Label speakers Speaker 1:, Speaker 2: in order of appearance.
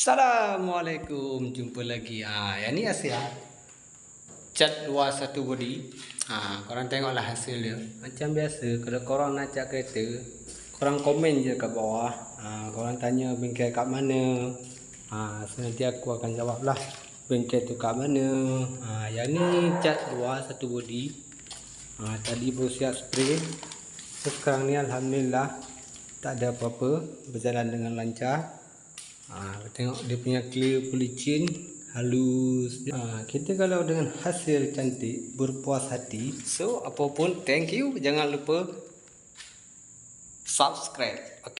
Speaker 1: Assalamualaikum, jumpa lagi. Yang ni Asia. Cat luar satu body. Korang tengoklah hasil dia. Macam biasa, kalau korang nak cat kereta, korang komen je kat bawah. Korang tanya bengkel kat mana. So nanti aku akan jawab lah bengkel tu kat mana. Yang ni cat luar satu body. Tadi baru siap spray. So sekarang ni alhamdulillah tak ada apa-apa, berjalan dengan lancar. Tengok dia punya clear pelicin, halus. Kita kalau dengan hasil cantik, berpuas hati. So apapun, thank you. Jangan lupa subscribe.